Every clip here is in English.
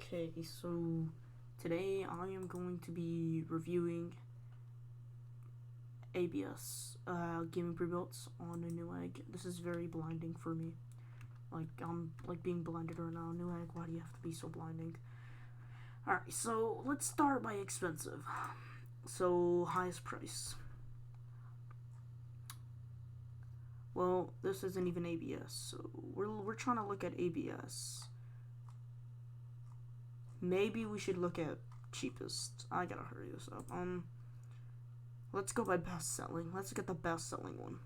Okay, so today I am going to be reviewing ABS gaming prebuilts on a Newegg. This is very blinding for me. Like, I'm like being blinded right now. Newegg, why do you have to be so blinding? Alright, so let's start by expensive. So, highest price. Well, this isn't even ABS, so we're trying to look at ABS. Maybe we should look at cheapest. I gotta hurry this up. Let's go by best selling. Let's get the best selling one.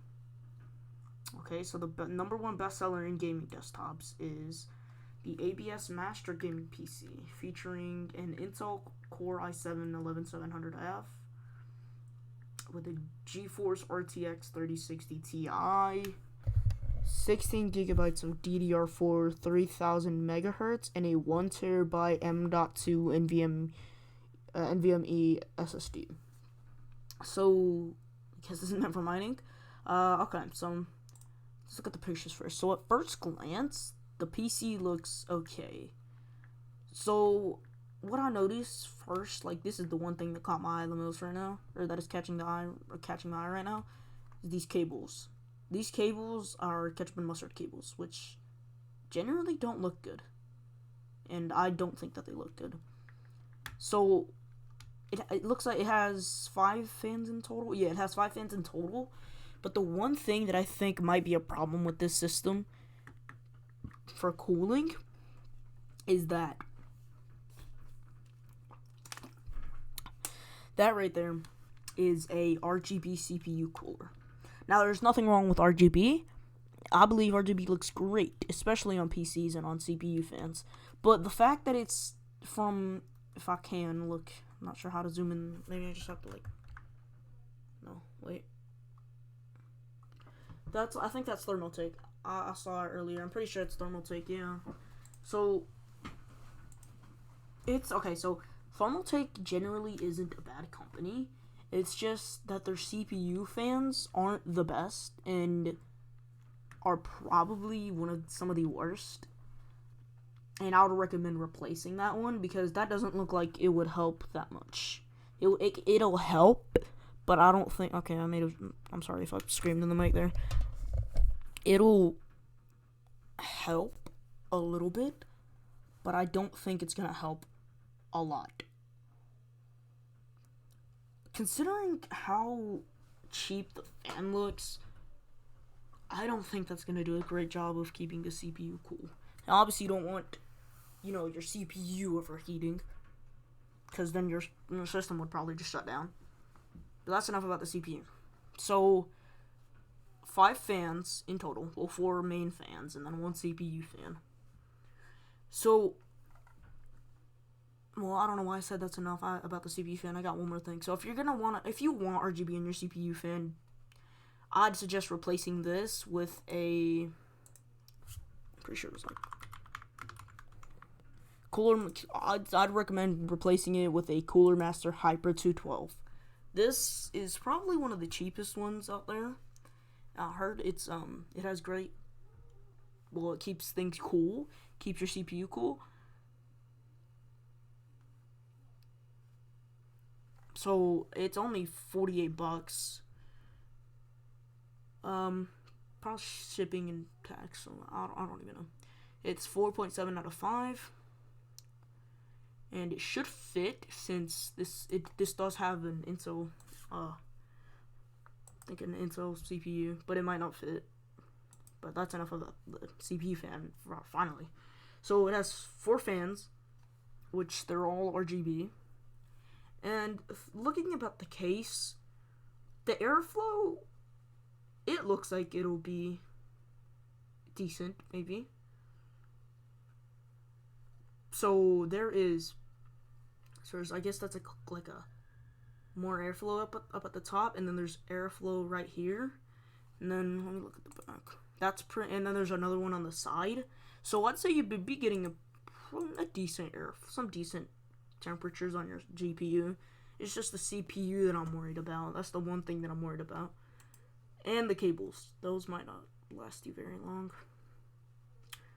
Okay, so the number one bestseller in gaming desktops is the ABS Master Gaming PC, featuring an Intel Core i7-11700F with a GeForce RTX 3060 Ti, 16 gigabytes of DDR4 3000 megahertz, and a 1 terabyte M.2 NVMe SSD. So, because this is meant for mining. Okay, so let's look at the pictures first. So at first glance, the PC looks okay. So what I noticed first, like this is the one thing that caught my eye the most right now, or that is catching my eye right now, is these cables. These cables are ketchup and mustard cables, which generally don't look good, and I don't think that they look good. So it looks like it has 5 fans in total. Yeah, it has 5 fans in total. But the one thing that I think might be a problem with this system for cooling is that right there is a RGB CPU cooler. Now, there's nothing wrong with RGB. I believe RGB looks great, especially on PCs and on CPU fans. But the fact that it's from, if I can look, I'm not sure how to zoom in. Maybe I just have to no, wait. I think that's Thermaltake. I saw it earlier. I'm pretty sure it's Thermaltake, yeah. So, it's, okay, so Thermaltake generally isn't a bad company. It's just that their CPU fans aren't the best and are probably some of the worst. And I would recommend replacing that one because that doesn't look like it would help that much. It'll help, but I don't think. Okay, I'm sorry if I screamed in the mic there. It'll help a little bit, but I don't think it's gonna help a lot. Considering how cheap the fan looks, I don't think that's gonna do a great job of keeping the CPU cool. Now, obviously, you don't want, your CPU overheating, because then your system would probably just shut down. But that's enough about the CPU. So, 5 fans in total. Well, 4 main fans, and then 1 CPU fan. So, well, I don't know why I said that's enough about the CPU fan. I got one more thing. So, if you want RGB in your CPU fan, I'd suggest replacing this with a, pretty sure it was like Cooler. I'd recommend replacing it with a Cooler Master Hyper 212. This is probably one of the cheapest ones out there. I heard it has great. Well, it keeps things cool, keeps your CPU cool. So it's only $48. Probably shipping and tax. So I don't even know. It's 4.7 out of 5. And it should fit since this does have an Intel, I think an Intel CPU, but it might not fit. But that's enough of the CPU fan finally. So it has 4 fans, which they're all RGB. And looking about the case, the airflow, it looks like it'll be decent, maybe. So I guess that's like a more airflow up at the top, and then there's airflow right here, and then let me look at the back. And then there's another one on the side. So I'd say you'd be getting a decent some decent temperatures on your GPU. It's just the CPU that I'm worried about. That's the one thing that I'm worried about, and the cables. Those might not last you very long.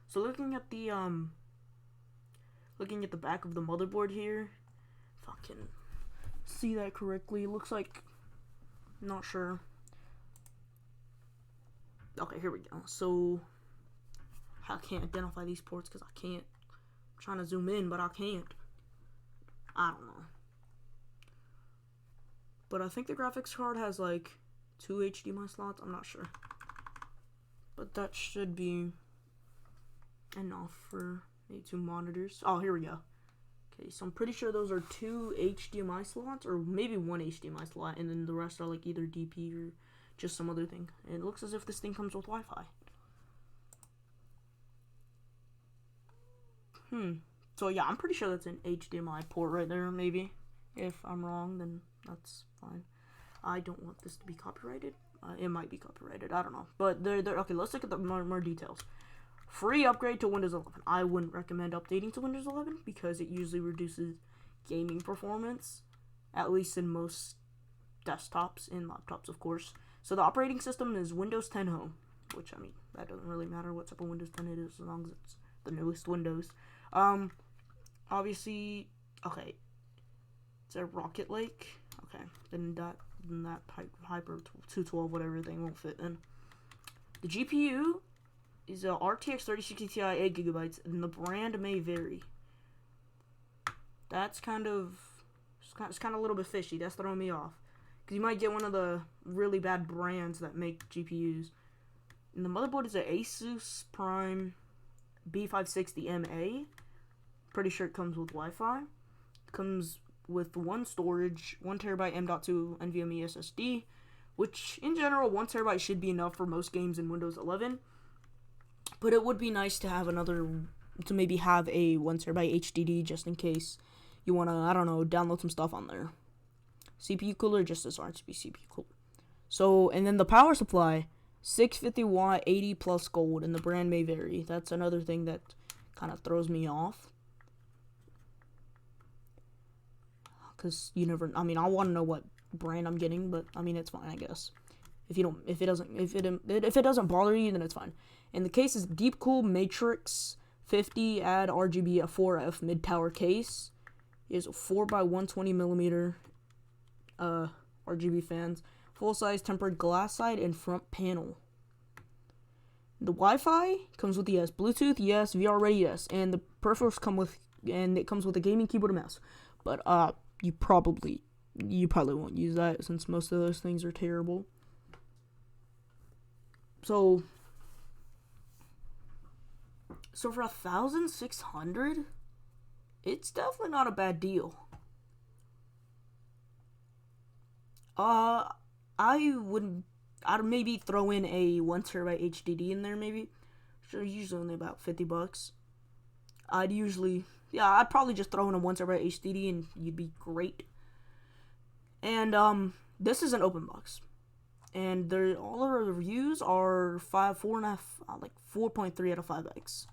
So looking at the looking at the back of the motherboard here, if I can see that correctly, it looks like, not sure. Okay, here we go. So I can't identify these ports because I can't. I'm trying to zoom in, but I can't. I don't know. But I think the graphics card has like 2 HDMI slots. I'm not sure. But that should be enough for maybe 2 monitors. Oh, here we go. Okay, so I'm pretty sure those are 2 HDMI slots, or maybe 1 HDMI slot, and then the rest are like either DP or just some other thing. And it looks as if this thing comes with Wi-Fi. So yeah, I'm pretty sure that's an HDMI port right there, maybe. If I'm wrong, then that's fine. I don't want this to be copyrighted. It might be copyrighted, I don't know. But they're okay, let's look at the more details. Free upgrade to Windows 11. I wouldn't recommend updating to Windows 11 because it usually reduces gaming performance, at least in most desktops and laptops, of course. So the operating system is Windows 10 Home, which, I mean, that doesn't really matter what type of Windows 10 it is as long as it's the newest Windows. Obviously, okay, it's a Rocket Lake. Okay, then that Hyper 212 whatever thing won't fit in. The GPU is a RTX 3060 Ti 8 gigabytes, and the brand may vary. That's kind of a little bit fishy. That's throwing me off because you might get one of the really bad brands that make GPUs. And the motherboard is an Asus Prime B560MA. Pretty sure it comes with Wi-Fi. It comes with 1 storage, 1TB M.2 NVMe SSD, which in general 1TB should be enough for most games in Windows 11. But it would be nice to have maybe have a 1TB HDD just in case you want to, I don't know, download some stuff on there. CPU cooler, just as RGB CPU cooler. So, and then the power supply, 650 watt, 80 plus gold, and the brand may vary. That's another thing that kind of throws me off. Because you never, I mean, I want to know what brand I'm getting, but I mean, it's fine, I guess. If it doesn't bother you, then it's fine. And the case is Deep Cool Matrix 50 add RGB a 4F mid tower case. It is a 4x120mm RGB fans, full size tempered glass side and front panel. The Wi-Fi comes with yes, Bluetooth yes, VR ready yes, and the peripherals it comes with a gaming keyboard and mouse. But you probably won't use that since most of those things are terrible. So for 1,600, it's definitely not a bad deal. I'd maybe throw in a 1TB HDD in there, maybe. So usually only about $50. I'd probably just throw in a 1TB HDD and you'd be great. And this is an open box, and all of our reviews are 4.3 out of 5x.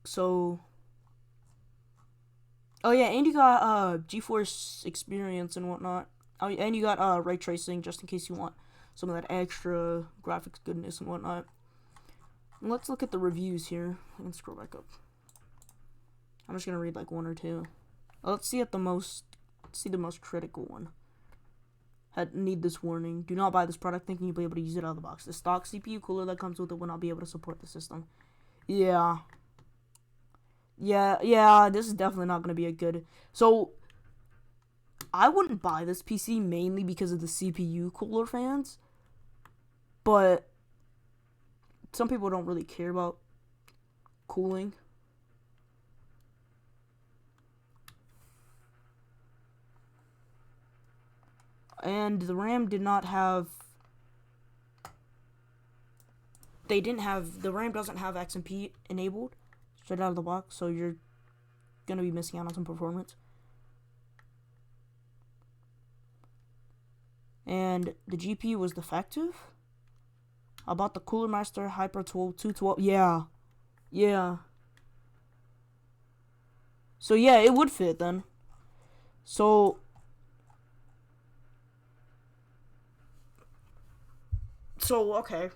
So, oh yeah, and you got GeForce experience and whatnot. Oh, and you got ray tracing just in case you want some of that extra graphics goodness and whatnot. And let's look at the reviews here. I can scroll back up. I'm just gonna read like 1 or 2. Let's see the most critical one. Need this warning. Do not buy this product thinking you'll be able to use it out of the box. The stock CPU cooler that comes with it will not be able to support the system. Yeah, this is definitely not going to be a good... So, I wouldn't buy this PC mainly because of the CPU cooler fans. But some people don't really care about cooling. And the RAM did not have... The RAM doesn't have XMP enabled straight out of the box, so you're going to be missing out on some performance. And the GPU was defective. I bought the Cooler Master Hyper 212. Yeah. So yeah, it would fit then. So okay.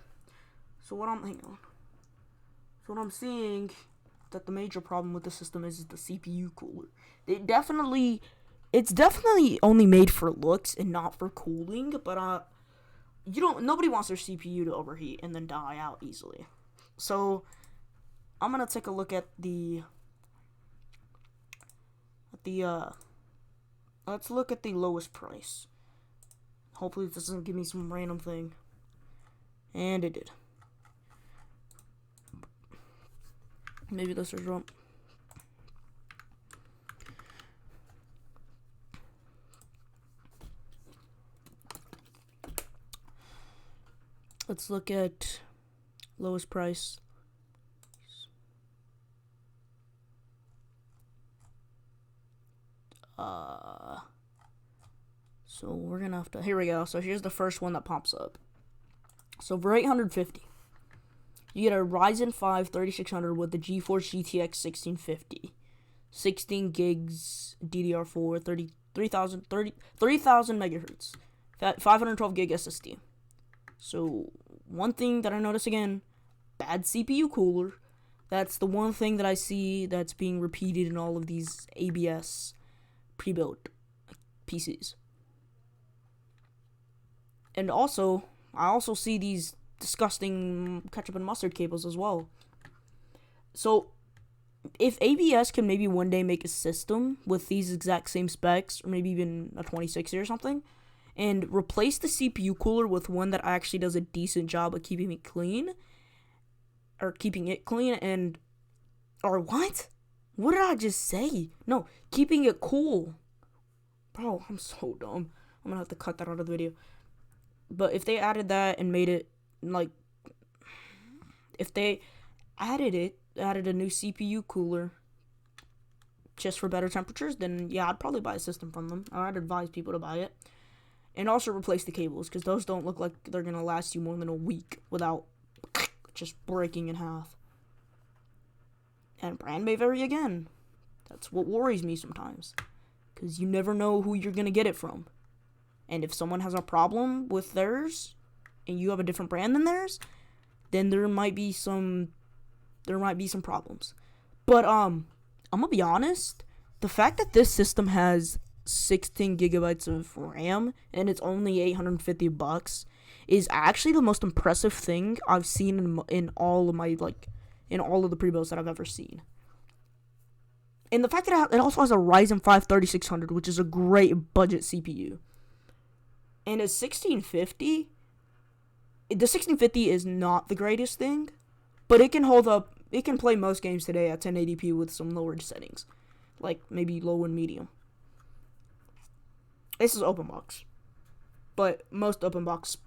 So what I'm seeing that the major problem with the system is the CPU cooler. It's definitely only made for looks and not for cooling, but nobody wants their CPU to overheat and then die out easily. So I'm gonna take a look at let's look at the lowest price. Hopefully this doesn't give me some random thing. And it did. Maybe this is wrong. Let's look at lowest price. So we're gonna have to, here we go. So here's the first one that pops up. So for $850, you get a Ryzen 5 3600 with the GeForce GTX 1650, 16 gigs DDR4, 3000 megahertz, 512 gig SSD. So one thing that I notice again, bad CPU cooler. That's the one thing that I see that's being repeated in all of these ABS pre-built PCs. And also, I also see these disgusting ketchup and mustard cables as well. So, if ABS can maybe one day make a system with these exact same specs, or maybe even a 2060 or something, and replace the CPU cooler with one that actually does a decent job of keeping it clean, or what? What did I just say? No, keeping it cool. Bro, I'm so dumb. I'm gonna have to cut that out of the video. But if they added that and made it, like, if they added a new CPU cooler just for better temperatures, then yeah, I'd probably buy a system from them. Or I'd advise people to buy it. And also replace the cables, because those don't look like they're going to last you more than a week without just breaking in half. And brand may vary again. That's what worries me sometimes, because you never know who you're going to get it from. And if someone has a problem with theirs, and you have a different brand than theirs, then there might be some problems. But I'm gonna be honest, the fact that this system has 16 gigabytes of RAM and it's only $850 is actually the most impressive thing I've seen in all of the pre-builds that I've ever seen. And the fact that it also has a Ryzen 5 3600, which is a great budget CPU. And a 1650, the 1650 is not the greatest thing, but it can hold up. It can play most games today at 1080p with some lowered settings, like maybe low and medium. This is open box, but most open box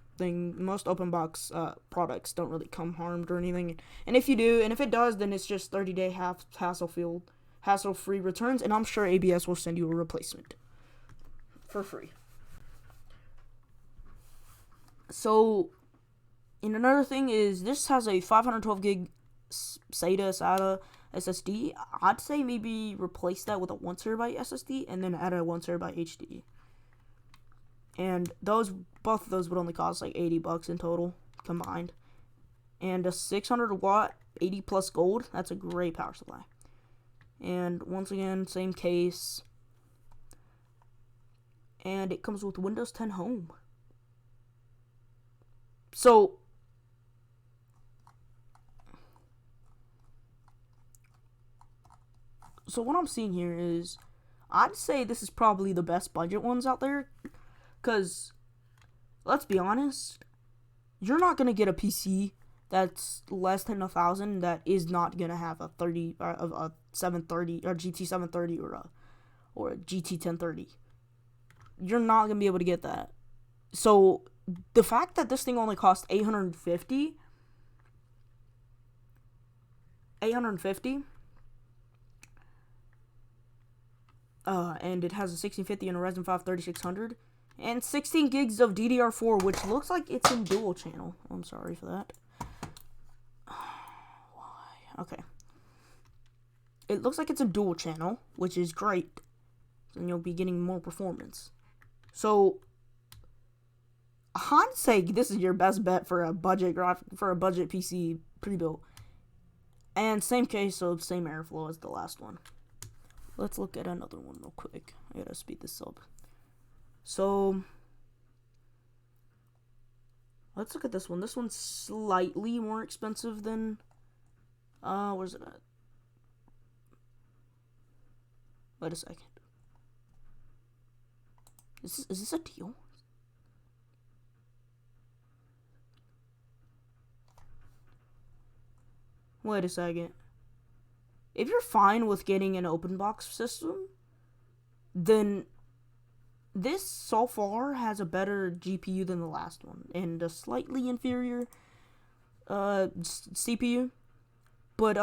products don't really come harmed or anything. And if you do, and if it does, then it's just 30-day hassle-free returns, and I'm sure ABS will send you a replacement for free. So, and another thing is, this has a 512 gig SATA SSD. I'd say maybe replace that with a 1TB SSD and then add a 1TB HDD. And both of those would only cost like $80 in total combined. And a 600 watt 80 plus gold, that's a great power supply. And once again, same case. And it comes with Windows 10 Home. So what I'm seeing here is, I'd say this is probably the best budget ones out there, because let's be honest, you're not gonna get a PC that's less than $1,000 that is not gonna have a 730 or GT 730 or a GT 1030. You're not gonna be able to get that. So the fact that this thing only costs $850, and it has a 1650 and a Ryzen 5 3600, and 16 gigs of DDR4, which looks like it's in dual channel. I'm sorry for that. Why? Okay. It looks like it's a dual channel, which is great, and you'll be getting more performance. So I'd say this is your best bet for a budget PC pre-built. And same case, so same airflow as the last one. Let's look at another one real quick. I gotta speed this up. So let's look at this one. This one's slightly more expensive than where's it at? Wait a second. Is this a deal? Wait a second. If you're fine with getting an open box system, then this so far has a better GPU than the last one and a slightly inferior CPU. But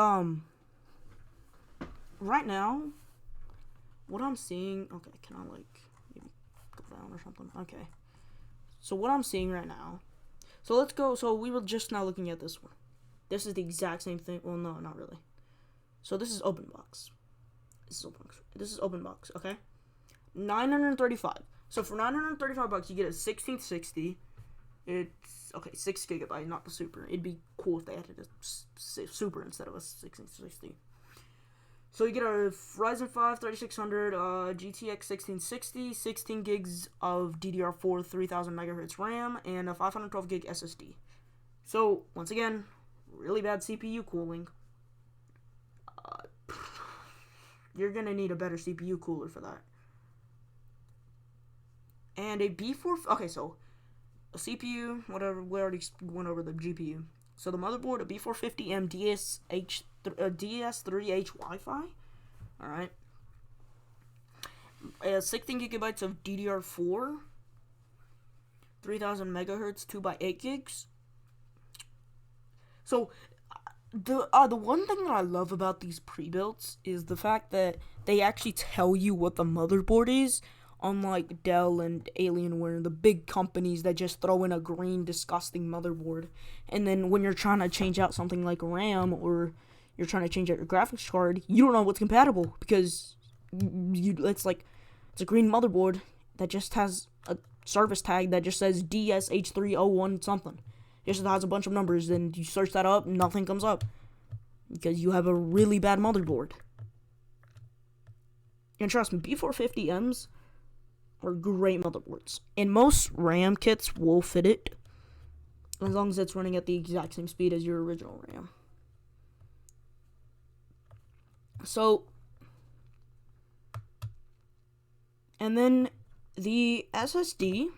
right now, what I'm seeing, okay, can I like maybe go down or something? Okay. So what I'm seeing right now, so let's go. So we were just now looking at this one. This is the exact same thing. Well, no, not really. So this is open box. This is open box. Okay, $935. So for $935, you get a 1660. It's okay, 6GB, not the super. It'd be cool if they added a super instead of a 1660. So you get a Ryzen 5 3600, GTX 1660, 16 gigs of DDR4 3000 megahertz RAM, and a 512 gig SSD. So once again, really bad CPU cooling. You're gonna need a better CPU cooler for that. And a B4. Okay, so a CPU, whatever. We already went over the GPU. So the motherboard, a B450M DS3H Wi-Fi. All right. 16 gigabytes of DDR4. 3000 megahertz, 2x8 gigs. So the one thing that I love about these pre-builts is the fact that they actually tell you what the motherboard is, unlike Dell and Alienware, the big companies that just throw in a green disgusting motherboard. And then when you're trying to change out something like RAM or you're trying to change out your graphics card, you don't know what's compatible because it's a green motherboard that just has a service tag that just says DSH301 something. It just has a bunch of numbers, and you search that up, nothing comes up because you have a really bad motherboard. And trust me, B450Ms are great motherboards, and most RAM kits will fit it as long as it's running at the exact same speed as your original RAM. So, and then the SSD,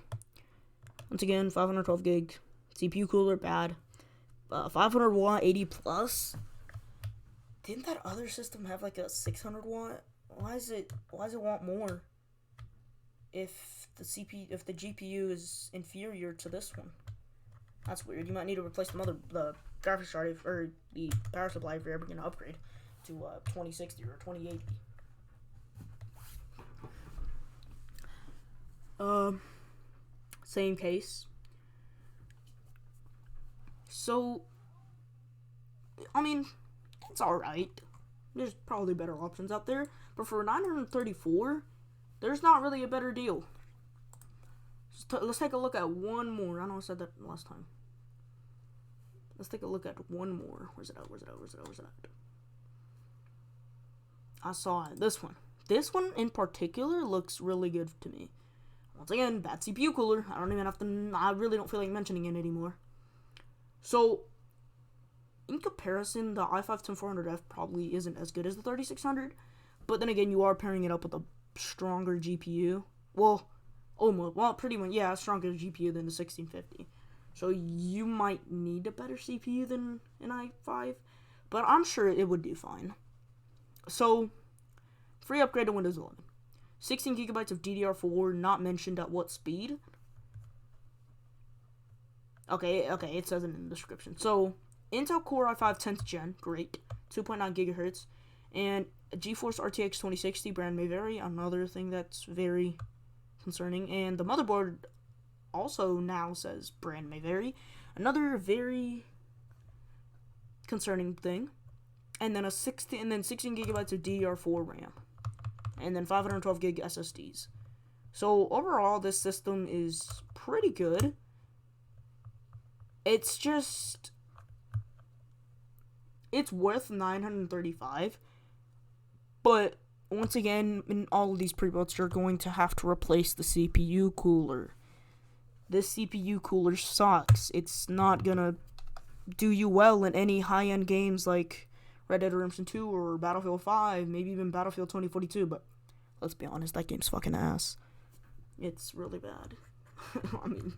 once again, 512 gig. CPU cooler, bad. 500 watt, 80 plus. Didn't that other system have like a 600 watt? Why does it want more? If the GPU is inferior to this one, that's weird. You might need to replace the graphics card or the power supply if you're ever gonna upgrade to 2060 or 2080. Same case. So, I mean, it's alright. There's probably better options out there. But for $934, there's not really a better deal. Let's take a look at one more. I know I said that last time. Let's take a look at one more. Where's it at? I saw it. This one. This one in particular looks really good to me. Once again, bad CPU cooler. I really don't feel like mentioning it anymore. So, in comparison, the i5-10400F probably isn't as good as the 3600, but then again, you are pairing it up with a stronger GPU. Well, pretty much, yeah, a stronger GPU than the 1650. So, you might need a better CPU than an i5, but I'm sure it would do fine. So, free upgrade to Windows 11. 16 gigabytes of DDR4, not mentioned at what speed. Okay, it says it in the description. So, Intel Core i5 10th Gen, great, 2.9 gigahertz, and GeForce RTX 2060 brand may vary, another thing that's very concerning, and the motherboard also now says brand may vary, another very concerning thing, and then 16 gigabytes of DDR4 RAM, and then 512 gig SSDs. So, overall, this system is pretty good. It's just it's worth $935, but once again, in all of these pre-builts, you're going to have to replace the CPU cooler. This CPU cooler sucks. It's not gonna do you well in any high-end games like Red Dead Redemption 2 or Battlefield 5, maybe even Battlefield 2042, but let's be honest, that game's fucking ass. It's really bad. I mean,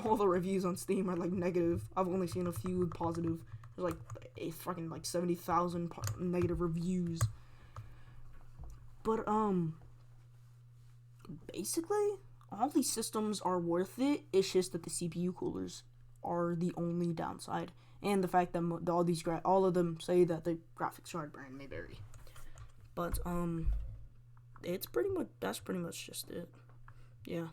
all the reviews on Steam are like negative. I've only seen a few positive. There's like 70,000 negative reviews. But basically, all these systems are worth it. It's just that the CPU coolers are the only downside, and the fact that all of them say that the graphics card brand may vary. But that's pretty much just it. Yeah.